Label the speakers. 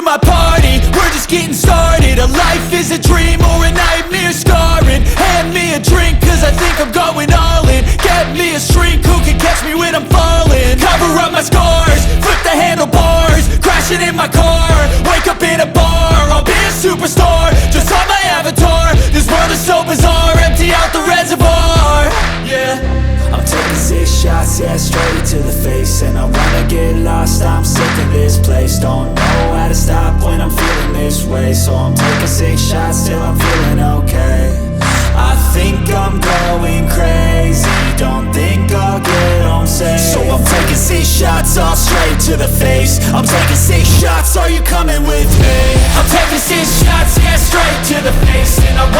Speaker 1: my party, we're just getting started. A life is a dream or a nightmare scarring. Hand me a drink cause I think I'm going all in. Get me a shrink who can catch me when I'm falling. Cover up my scars, flip the handlebars, crashing in my car, wake up in a bar. I'll be a superstar, just on my avatar. This world is so bizarre, empty out the reservoir. Yeah,
Speaker 2: I'm taking 6 shots, yeah, straight to the face. And I wanna get lost, I'm sick of this place. Don't know how to stop when I'm feeling this way. So I'm taking 6 shots till I'm feeling okay. I think I'm going crazy, don't think I'll get home safe. So I'm taking 6 shots, all straight to the face. I'm taking 6 shots, are you coming with me?
Speaker 1: I'm taking 6 shots, yeah, straight to the face. And I